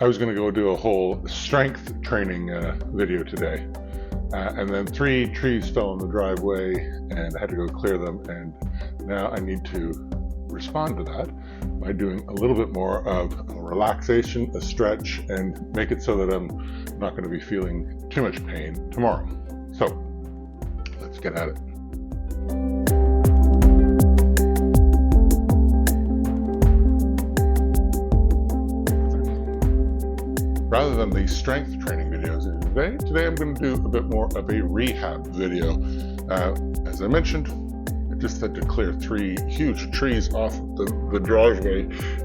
I was going to go do a whole strength training video today. And then 3 trees fell in the driveway and I had to go clear them. And now I need to respond to that by doing a little bit more of a relaxation, a stretch, and make it so that I'm not going to be feeling too much pain tomorrow. So let's get at it. Rather than the strength training videos today I'm going to do a bit more of a rehab video. As I mentioned, I just had to clear 3 huge trees off the driveway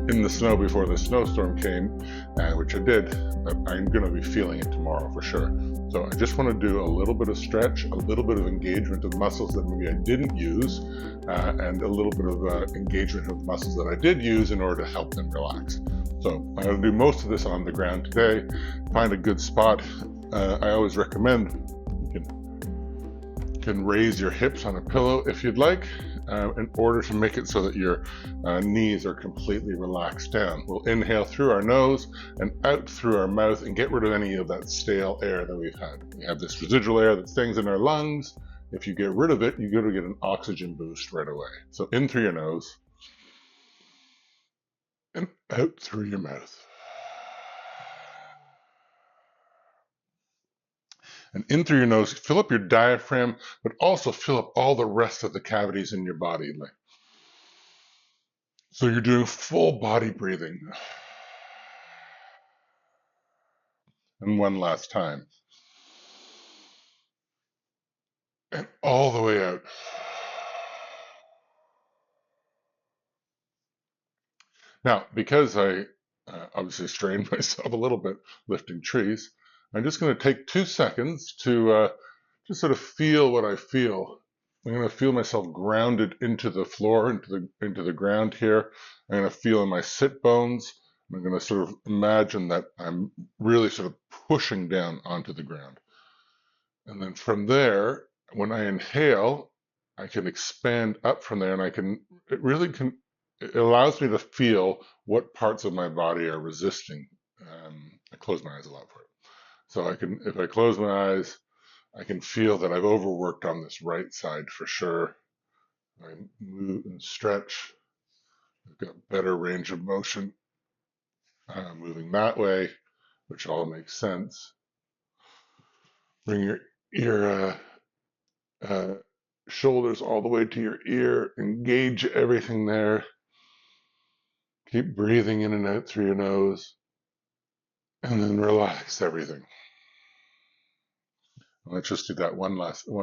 in the snow before the snowstorm came, which I did, but I'm going to be feeling it tomorrow for sure. So I just want to do a little bit of stretch, a little bit of engagement of muscles that maybe I didn't use, and a little bit of engagement of muscles that I did use in order to help them relax. So I'm going to do most of this on the ground today. Find a good spot. I always recommend you can raise your hips on a pillow if you'd like, in order to make it so that your knees are completely relaxed down. We'll inhale through our nose and out through our mouth and get rid of any of that stale air that we've had. We have this residual air that stays in our lungs. If you get rid of it, you're going to get an oxygen boost right away. So in through your nose and out through your mouth. And in through your nose, fill up your diaphragm, but also fill up all the rest of the cavities in your body. So you're doing full body breathing. And one last time. And all the way out. Now, because I obviously strained myself a little bit lifting trees, I'm just going to take 2 seconds to just sort of feel what I feel. I'm going to feel myself grounded into the floor, into the ground here. I'm going to feel in my sit bones. I'm going to sort of imagine that I'm really sort of pushing down onto the ground. And then from there, when I inhale, I can expand up from there, and it allows me to feel what parts of my body are resisting. I close my eyes a lot for it. So if I close my eyes, I can feel that I've overworked on this right side for sure. I move and stretch. I've got better range of motion moving that way, which all makes sense. Bring your shoulders all the way to your ear. Engage everything there. Keep breathing in and out through your nose. And then relax everything. Let's just do that one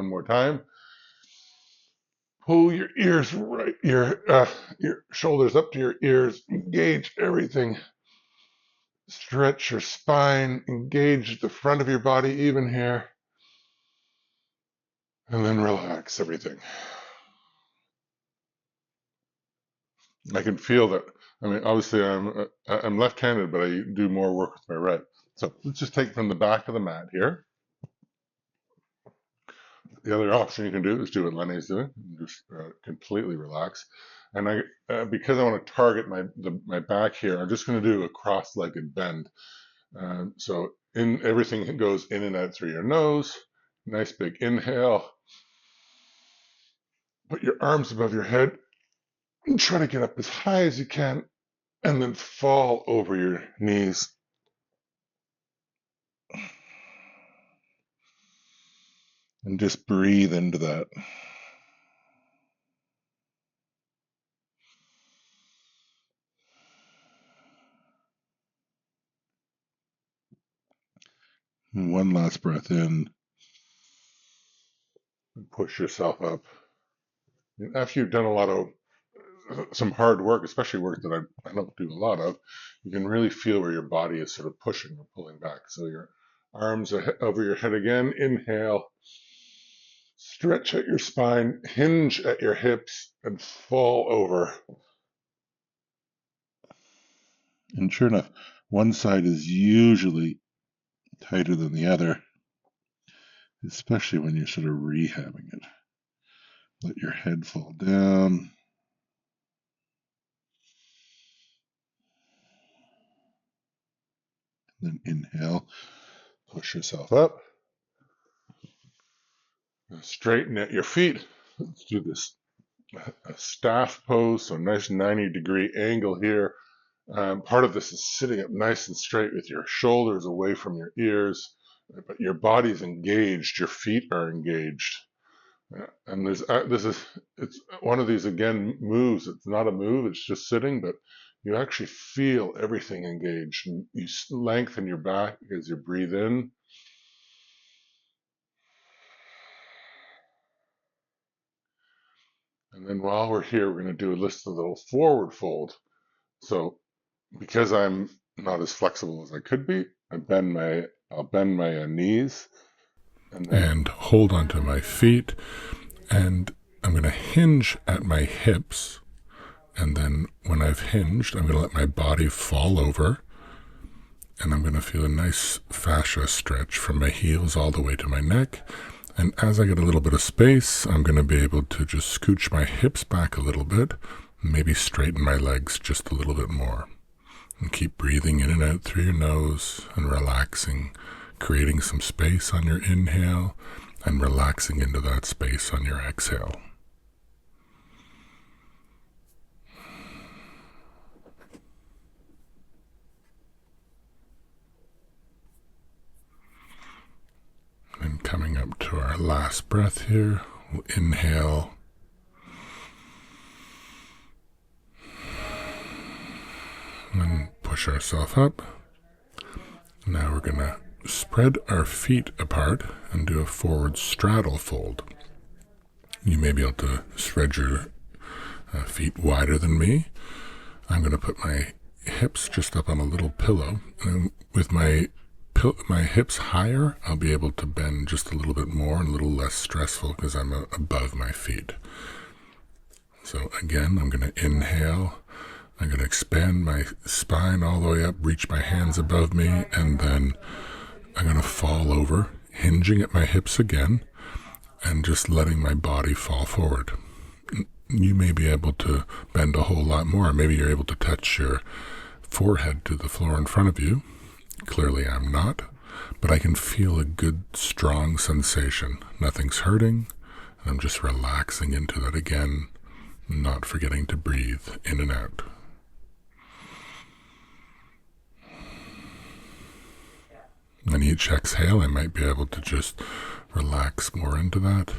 more time. Pull your ears your shoulders up to your ears. Engage everything. Stretch your spine. Engage the front of your body even here. And then relax everything. I can feel that. I mean, obviously I'm left-handed, but I do more work with my right. So let's just take from the back of the mat here. The other option you can do is do what Lenny's doing, just completely relax. And because I want to target my back here, I'm just going to do a cross-legged bend. So everything goes in and out through your nose. Nice big inhale. Put your arms above your head and try to get up as high as you can, and then fall over your knees. And just breathe into that. And one last breath in. And push yourself up. And after you've done some hard work, especially work that I don't do a lot of, you can really feel where your body is sort of pushing or pulling back. So your arms are over your head again. Inhale. Stretch at your spine, hinge at your hips, and fall over. And sure enough, one side is usually tighter than the other, especially when you're sort of rehabbing it. Let your head fall down. Then inhale, push yourself up. Straighten at your feet. Let's do this staff pose, so nice 90-degree angle here. Part of this is sitting up nice and straight with your shoulders away from your ears, but your body's engaged, your feet are engaged. And it's one of these, again, moves. It's not a move, it's just sitting, but you actually feel everything engaged. And you lengthen your back as you breathe in. And then while we're here, we're going to do a little forward fold. So because I'm not as flexible as I could be, I'll bend my knees and hold onto my feet, and I'm going to hinge at my hips. And then when I've hinged, I'm going to let my body fall over, and I'm going to feel a nice fascia stretch from my heels all the way to my neck. And as I get a little bit of space, I'm going to be able to just scooch my hips back a little bit, maybe straighten my legs just a little bit more. And keep breathing in and out through your nose and relaxing, creating some space on your inhale and relaxing into that space on your exhale. And coming up to our last breath here, we'll inhale. And push ourselves up. Now we're going to spread our feet apart and do a forward straddle fold. You may be able to spread your feet wider than me. I'm going to put my hips just up on a little pillow, and with my hips higher, I'll be able to bend just a little bit more and a little less stressful because I'm above my feet. So again, I'm going to inhale. I'm going to expand my spine all the way up, reach my hands above me, and then I'm going to fall over, hinging at my hips again, and just letting my body fall forward. You may be able to bend a whole lot more. Maybe you're able to touch your forehead to the floor in front of you. Clearly I'm not, but I can feel a good, strong sensation. Nothing's hurting, and I'm just relaxing into that again, not forgetting to breathe in and out. And each exhale, I might be able to just relax more into that.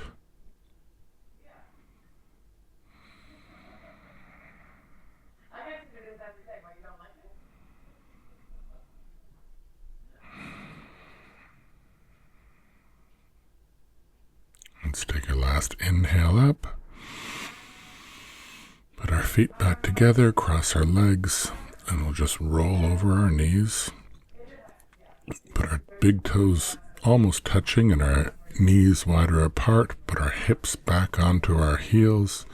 Let's take our last inhale up. Put our feet back together, cross our legs, and we'll just roll over our knees. Put our big toes almost touching and our knees wider apart. Put our hips back onto our heels.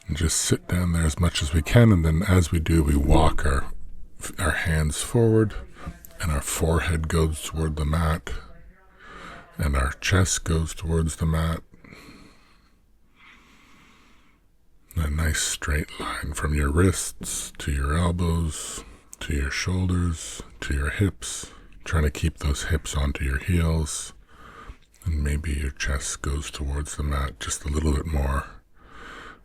And just sit down there as much as we can. And then as we do, we walk our hands forward, and our forehead goes toward the mat. And our chest goes towards the mat. A nice straight line from your wrists to your elbows, to your shoulders, to your hips. Trying to keep those hips onto your heels. And maybe your chest goes towards the mat just a little bit more.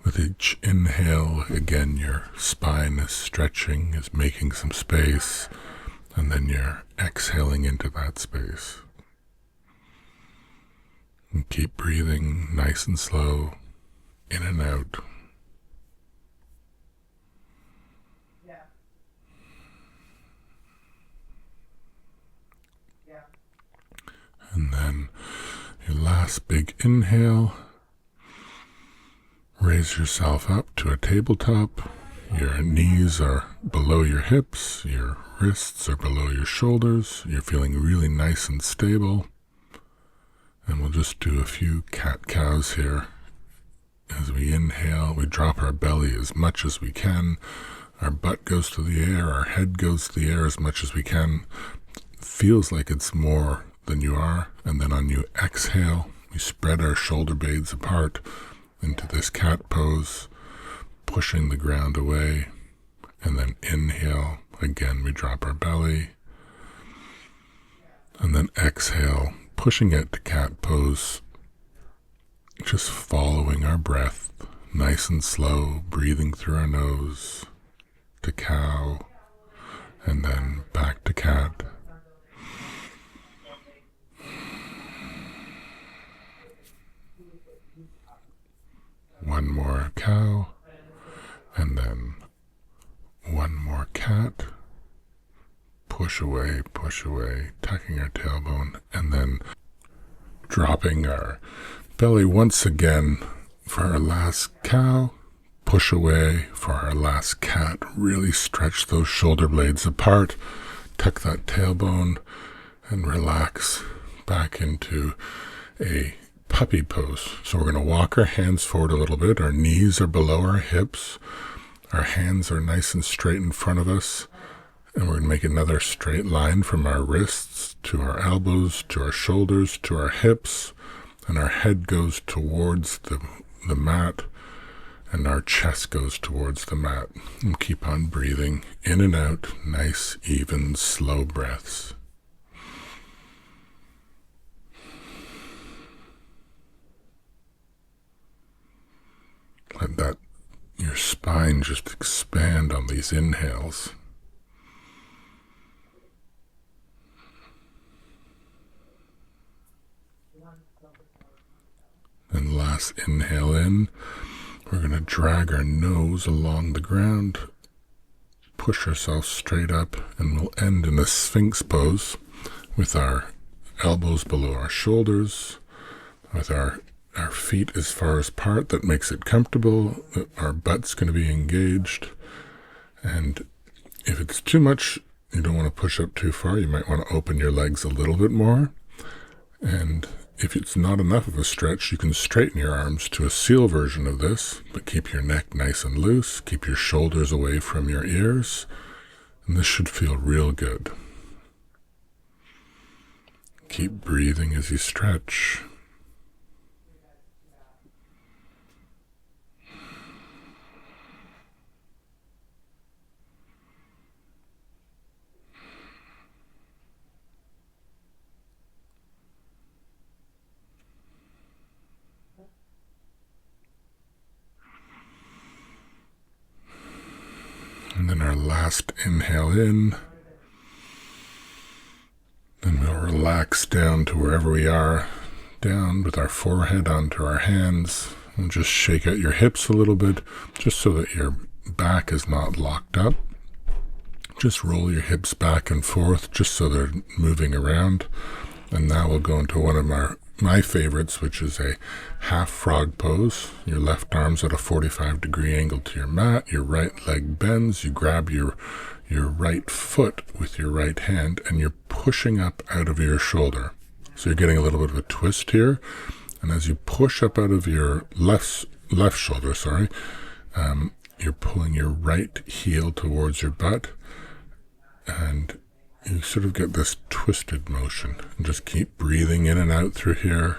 With each inhale, again, your spine is stretching, is making some space. And then you're exhaling into that space. And keep breathing nice and slow, in and out. And then your last big inhale, raise yourself up to a tabletop. Your knees are below your hips, your wrists are below your shoulders. You're feeling really nice and stable. And we'll just do a few cat-cows here. As we inhale, we drop our belly as much as we can. Our butt goes to the air, our head goes to the air as much as we can. Feels like it's more than you are. And then on you exhale, we spread our shoulder blades apart into this cat pose, pushing the ground away. And then inhale, again we drop our belly. exhale, pushing it to cat pose, just following our breath, nice and slow, breathing through our nose to cow, and then back to cat. One more cow, and then one more cat. Push away, tucking our tailbone, and then dropping our belly once again for our last cow. Push away for our last cat. Really stretch those shoulder blades apart. Tuck that tailbone and relax back into a puppy pose. So we're going to walk our hands forward a little bit. Our knees are below our hips. Our hands are nice and straight in front of us. And we're going to make another straight line from our wrists to our elbows, to our shoulders, to our hips. And our head goes towards the mat. And our chest goes towards the mat. And keep on breathing in and out. Nice, even, slow breaths. Let your spine just expand on these inhales. And last inhale in, we're going to drag our nose along the ground, push ourselves straight up, and we'll end in a Sphinx pose with our elbows below our shoulders, with our feet as far apart. That makes it comfortable. Our butt's going to be engaged. And if it's too much, you don't want to push up too far. You might want to open your legs a little bit more. And if it's not enough of a stretch, you can straighten your arms to a seal version of this, but keep your neck nice and loose. Keep your shoulders away from your ears. And this should feel real good. Keep breathing as you stretch. And then our last inhale in. Then we'll relax down to wherever we are, down with our forehead onto our hands. And just shake out your hips a little bit, just so that your back is not locked up. Just roll your hips back and forth, just so they're moving around. And now we'll go into one of my favorites, which is a half frog pose. Your left arm's at a 45-degree angle to your mat. Your right leg bends. You grab your right foot with your right hand, and you're pushing up out of your shoulder. So you're getting a little bit of a twist here. And as you push up out of your left shoulder, you're pulling your right heel towards your butt, and you sort of get this twisted motion. And just keep breathing in and out through here.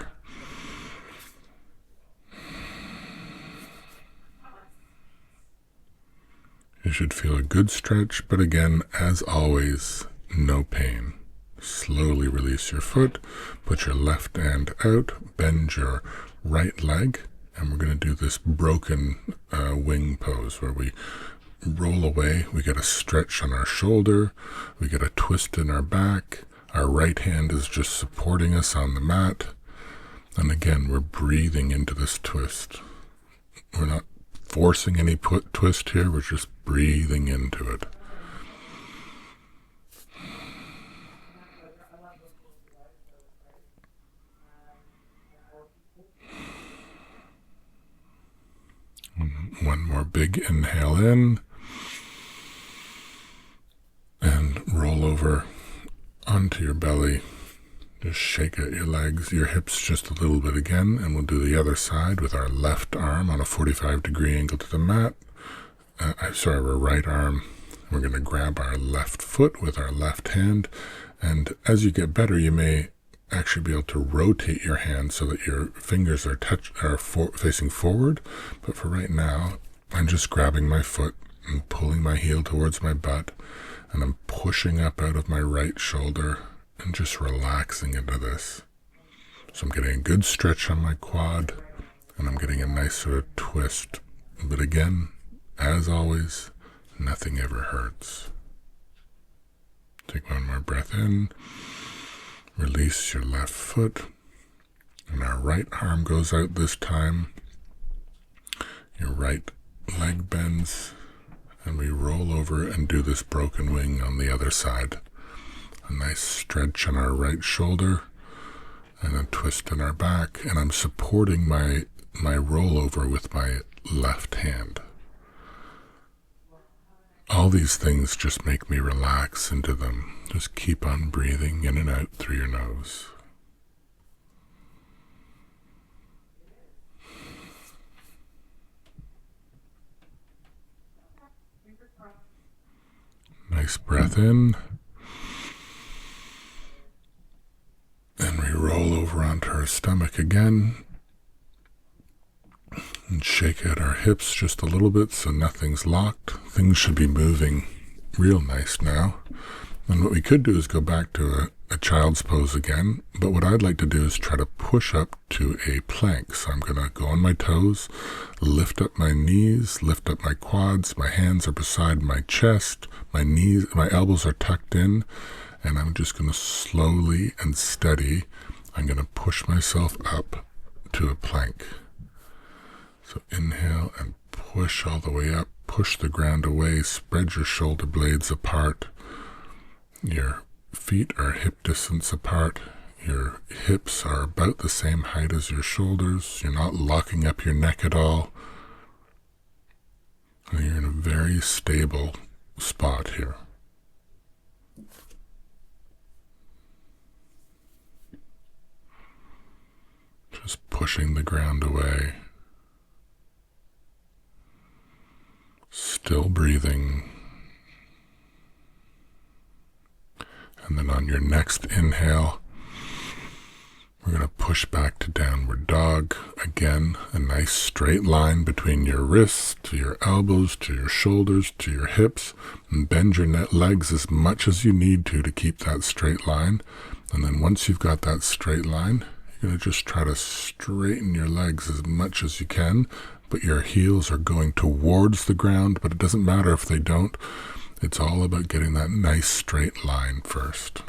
You should feel a good stretch, but again, as always, no pain. Slowly release your foot, put your left hand out, bend your right leg, and we're going to do this broken wing pose where we roll away. We get a stretch on our shoulder, we get a twist in our back, our right hand is just supporting us on the mat, and again, we're breathing into this twist. We're not forcing any twist here, we're just breathing into it. One more big inhale in, and roll over onto your belly. Just shake out your legs, your hips just a little bit again, and we'll do the other side with our left arm on a 45-degree angle to the mat. Our right arm. We're going to grab our left foot with our left hand, and as you get better, you may actually be able to rotate your hand so that your fingers are facing forward. But for right now, I'm just grabbing my foot and pulling my heel towards my butt, and I'm pushing up out of my right shoulder and just relaxing into this. So I'm getting a good stretch on my quad, and I'm getting a nice sort of twist. But again, as always, nothing ever hurts. Take one more breath in. Release your left foot. And our right arm goes out this time. Your right leg bends. And we roll over and do this broken wing on the other side. A nice stretch on our right shoulder. And a twist in our back. And I'm supporting my rollover with my left hand. All these things just make me relax into them. Just keep on breathing in and out through your nose. Nice breath in. And we roll over onto our stomach again. And shake out our hips just a little bit so nothing's locked. Things should be moving real nice now. And what we could do is go back to a child's pose again. But what I'd like to do is try to push up to a plank. So I'm going to go on my toes, lift up my knees, lift up my quads. My hands are beside my chest. My elbows are tucked in. And I'm just going to slowly and steady, I'm going to push myself up to a plank. So inhale and push all the way up, push the ground away, spread your shoulder blades apart. Your feet are hip distance apart. Your hips are about the same height as your shoulders. You're not locking up your neck at all. And you're in a very stable spot here. Just pushing the ground away. Still breathing. And then on your next inhale, we're going to push back to downward dog. Again, a nice straight line between your wrists, to your elbows, to your shoulders, to your hips. And bend your legs as much as you need to keep that straight line. And then once you've got that straight line, you're going to just try to straighten your legs as much as you can. But your heels are going towards the ground, but it doesn't matter if they don't. It's all about getting that nice straight line first.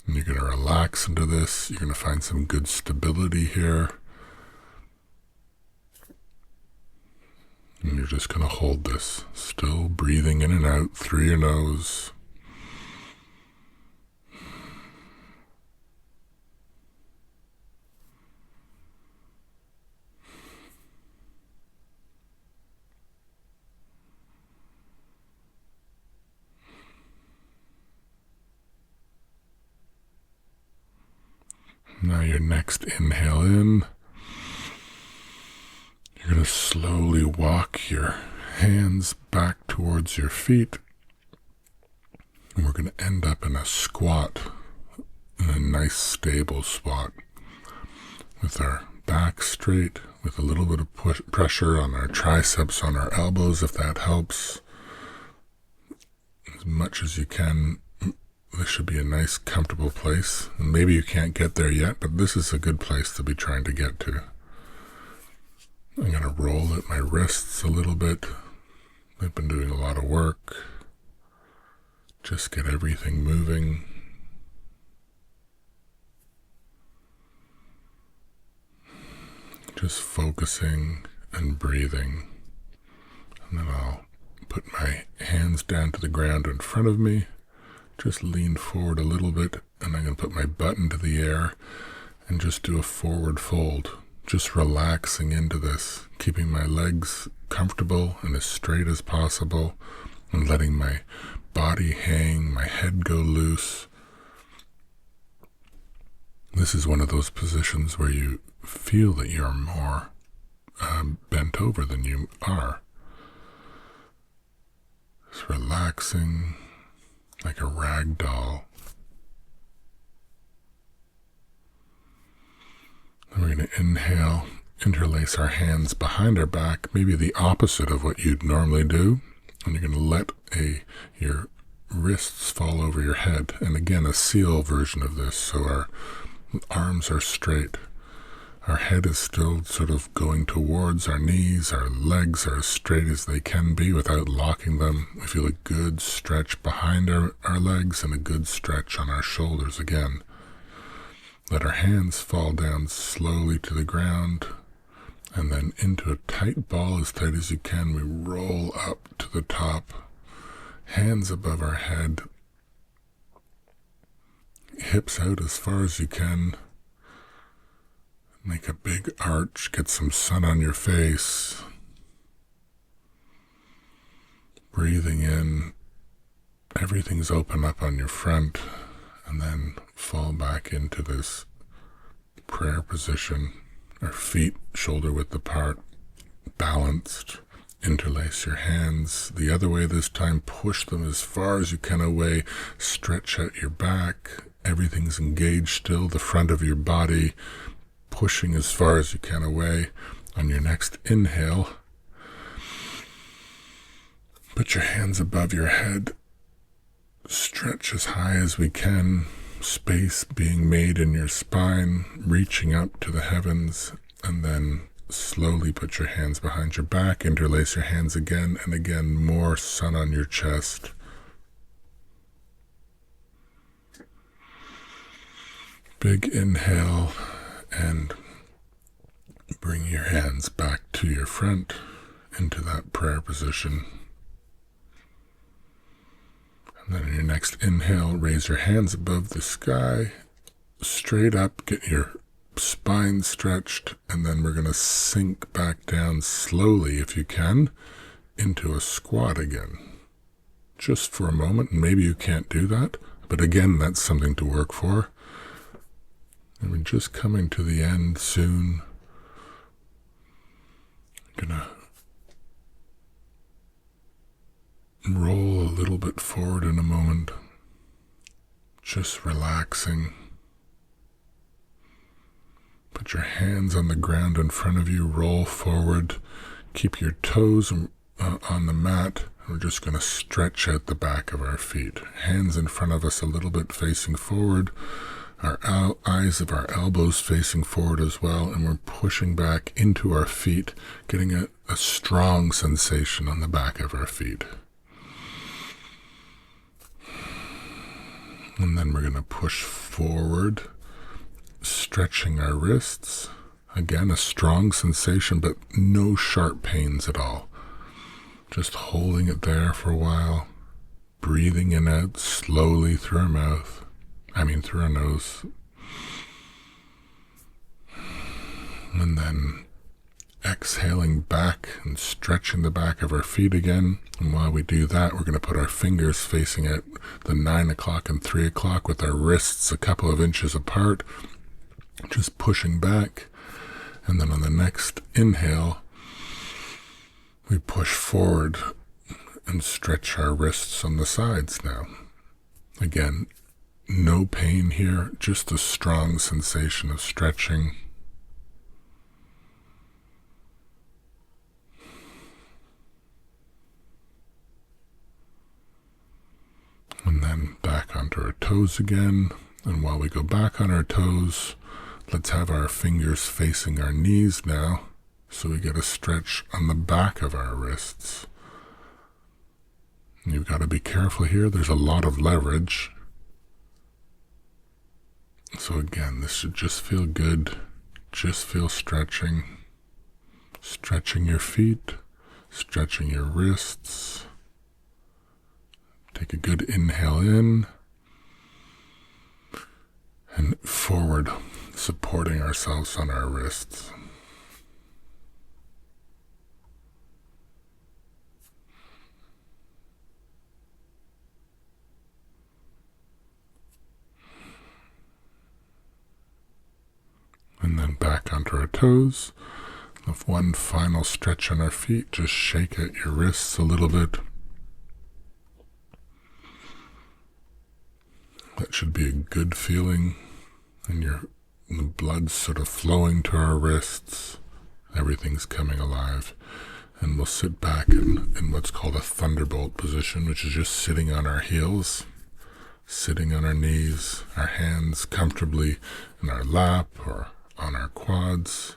And you're going to relax into this. You're going to find some good stability here. And you're just going to hold this, still breathing in and out through your nose. Now your next inhale in, you're going to slowly walk your hands back towards your feet. And we're going to end up in a squat, in a nice stable spot, with our back straight, with a little bit of pressure on our triceps, on our elbows, if that helps. As much as you can. This should be a nice, comfortable place. And maybe you can't get there yet, but this is a good place to be trying to get to. I'm going to roll at my wrists a little bit. I've been doing a lot of work. Just get everything moving. Just focusing and breathing. And then I'll put my hands down to the ground in front of me. Just lean forward a little bit, and I'm going to put my butt into the air and just do a forward fold. Just relaxing into this, keeping my legs comfortable and as straight as possible, and letting my body hang, my head go loose. This is one of those positions where you feel that you're more bent over than you are. Just relaxing. Like a rag doll. Then we're going to inhale, interlace our hands behind our back, maybe the opposite of what you'd normally do. And you're going to let your wrists fall over your head. And again, a seal version of this. So our arms are straight. Our head is still sort of going towards our knees. Our legs are as straight as they can be without locking them. We feel a good stretch behind our legs and a good stretch on our shoulders again. Let our hands fall down slowly to the ground, and then into a tight ball, as tight as you can. We roll up to the top, hands above our head, hips out as far as you can. Make a big arch, get some sun on your face. Breathing in, everything's open up on your front, and then fall back into this prayer position. Our feet shoulder width apart, balanced. Interlace your hands the other way this time. Push them as far as you can away. Stretch out your back. Everything's engaged still. The front of your body pushing as far as you can away. On your next inhale, put your hands above your head. Stretch as high as we can. Space being made in your spine, reaching up to the heavens, and then slowly put your hands behind your back, interlace your hands again and again, more sun on your chest. Big inhale, and bring your hands back to your front into that prayer position. And then in your next inhale, raise your hands above the sky, straight up, get your spine stretched, and then we're going to sink back down slowly, if you can, into a squat again. Just for a moment, and maybe you can't do that, but again, that's something to work for. And we're just coming to the end soon. Gonna roll a little bit forward in a moment, just relaxing. Put your hands on the ground in front of you, roll forward, keep your toes on the mat. We're just going to stretch out the back of our feet. Hands in front of us a little bit facing forward, our eyes of our elbows facing forward as well, and we're pushing back into our feet, getting a strong sensation on the back of our feet. And then we're going to push forward, stretching our wrists. Again, a strong sensation, but no sharp pains at all. Just holding it there for a while, breathing in and out slowly through our nose. And then exhaling back and stretching the back of our feet again. And while we do that, we're going to put our fingers facing at the 9 o'clock and 3 o'clock with our wrists a couple of inches apart, just pushing back. And then on the next inhale, we push forward and stretch our wrists on the sides now. Again, no pain here, just a strong sensation of stretching. And then back onto our toes again. And while we go back on our toes, let's have our fingers facing our knees now, so we get a stretch on the back of our wrists. And you've got to be careful here. There's a lot of leverage. So again, this should just feel good. Just feel stretching. Stretching your feet, stretching your wrists. Take a good inhale in and forward, supporting ourselves on our wrists. And then back onto our toes. With one final stretch on our feet, just shake out your wrists a little bit. That should be a good feeling, and the blood's sort of flowing to our wrists. Everything's coming alive. And we'll sit back in what's called a thunderbolt position, which is just sitting on our heels, sitting on our knees, our hands comfortably in our lap or on our quads,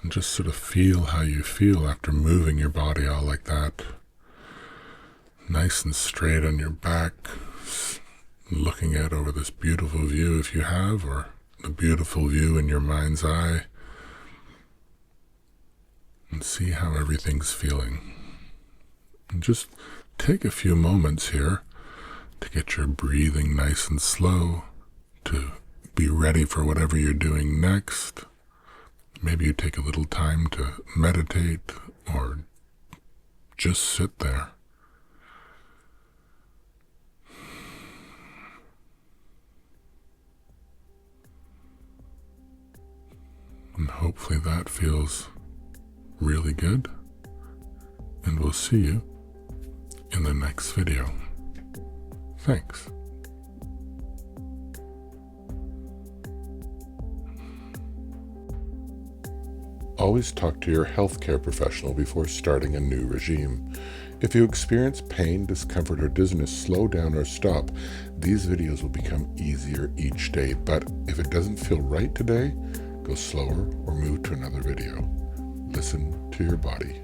and just sort of feel how you feel after moving your body all like that. Nice and straight on your back, looking out over this beautiful view if you have, or the beautiful view in your mind's eye, and see how everything's feeling. And just take a few moments here to get your breathing nice and slow, to be ready for whatever you're doing next. Maybe you take a little time to meditate or just sit there. And hopefully that feels really good. And we'll see you in the next video. Thanks. Always talk to your healthcare professional before starting a new regime. If you experience pain, discomfort, or dizziness, slow down or stop. These videos will become easier each day, but if it doesn't feel right today, go slower or move to another video. Listen to your body.